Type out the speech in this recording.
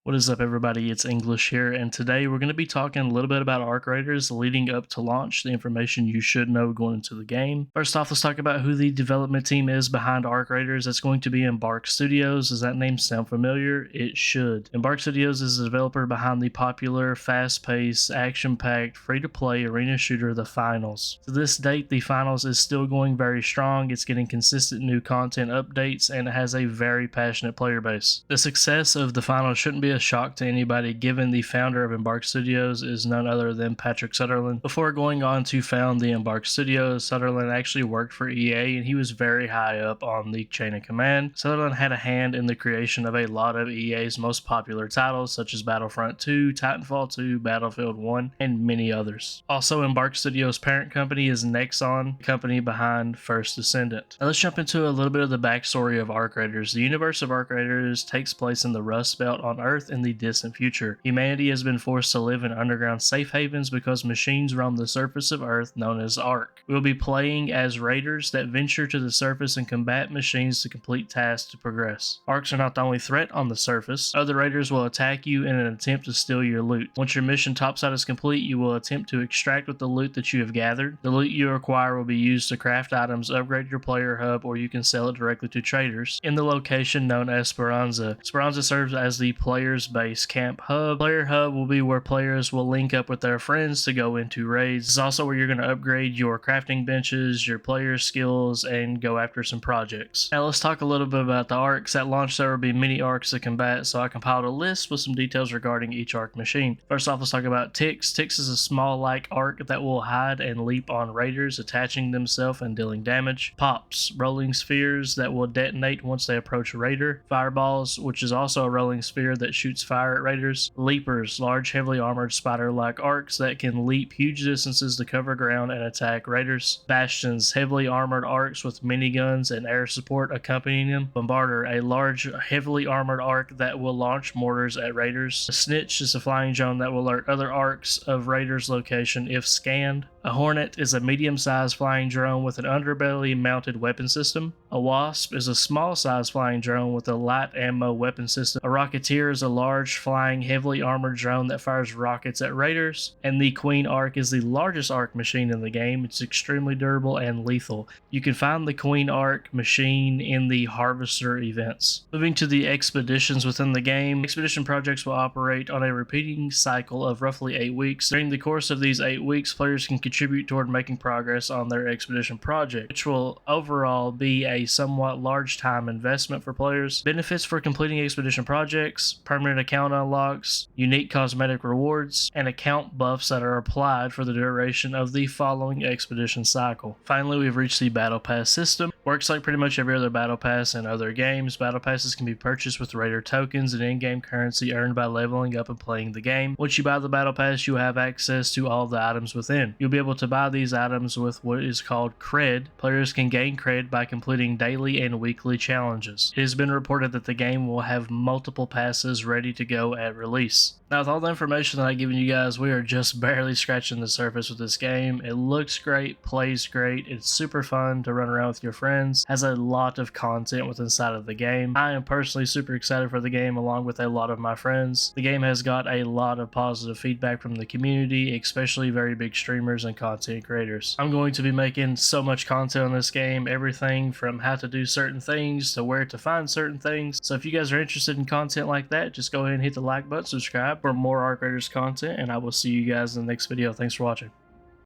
What is up, everybody? It's English here, and today we're going to be talking a little bit about Arc Raiders leading up to launch, the information you should know going into the game. First off, let's talk about who the development team is behind Arc Raiders. That's going to be Embark Studios. Does that name sound familiar? It should. Embark Studios is the developer behind the popular, fast-paced, action-packed, free-to-play arena shooter The Finals. To this date, The Finals is still going very strong. It's getting consistent new content updates, and it has a very passionate player base. The success of The Finals shouldn't be a shock to anybody, given the founder of Embark Studios is none other than Patrick Sutherland. Before going on to found the Embark Studios, Sutherland actually worked for EA, and he was very high up on the chain of command. Sutherland had a hand in the creation of a lot of EA's most popular titles, such as Battlefront 2, Titanfall 2, Battlefield 1, and many others. Also, Embark Studios' parent company is Nexon, the company behind First Descendant. Now let's jump into a little bit of the backstory of Arc Raiders. The universe of Arc Raiders takes place in the Rust Belt on Earth in the distant future. Humanity has been forced to live in underground safe havens because machines roam the surface of Earth known as Ark. We will be playing as raiders that venture to the surface and combat machines to complete tasks to progress. Arks are not the only threat on the surface. Other raiders will attack you in an attempt to steal your loot. Once your mission topside is complete, you will attempt to extract with the loot that you have gathered. The loot you acquire will be used to craft items, upgrade your player hub, or you can sell it directly to traders in the location known as Speranza. Speranza serves as the player's base camp hub. Player hub will be where players will link up with their friends to go into raids. It's also where you're going to upgrade your crafting benches, your player skills, and go after some projects. Now let's talk a little bit about the arcs. At launch there will be many arcs to combat, so I compiled a list with some details regarding each arc machine. First off, let's talk about Ticks. Ticks is a small like arc that will hide and leap on raiders, attaching themselves and dealing damage. Pops, rolling spheres that will detonate once they approach a raider. Fireballs, which is also a rolling sphere that shoots fire at raiders. Leapers, large heavily armored spider-like arcs that can leap huge distances to cover ground and attack raiders. Bastions, heavily armored arcs with miniguns and air support accompanying them. Bombarder, a large heavily armored arc that will launch mortars at raiders. A Snitch is a flying drone that will alert other arcs of raiders' location if scanned. A Hornet is a medium-sized flying drone with an underbelly mounted weapon system. A Wasp is a small-sized flying drone with a light ammo weapon system. A Rocketeer is a large flying heavily armored drone that fires rockets at raiders. And the Queen Arc is the largest arc machine in the game. It's extremely durable and lethal. You can find the Queen Arc machine in the Harvester events. Moving to the expeditions within the game, expedition projects will operate on a repeating cycle of roughly 8 weeks. During the course of these 8 weeks, players can contribute toward making progress on their expedition project, which will overall be a somewhat large time investment for players. Benefits for completing expedition projects: permanent account unlocks, unique cosmetic rewards, and account buffs that are applied for the duration of the following expedition cycle. Finally, we've reached the Battle Pass system. Works like pretty much every other Battle Pass in other games. Battle Passes can be purchased with Raider tokens and in-game currency earned by leveling up and playing the game. Once you buy the Battle Pass, you have access to all the items within. You'll be able to buy these items with what is called cred. Players can gain cred by completing daily and weekly challenges. It has been reported that the game will have multiple passes ready to go at release. Now, with all the information that I've given you guys, we are just barely scratching the surface with this game. It looks great, plays great, it's super fun to run around with your friends, has a lot of content within inside of the game. I am personally super excited for the game along with a lot of my friends. The game has got a lot of positive feedback from the community, especially very big streamers and content creators. I'm going to be making so much content on this game, everything from how to do certain things to where to find certain things. So if you guys are interested in content like that, just go ahead and hit the like button, subscribe for more Arc Raiders content, and I will see you guys in the next video. Thanks for watching.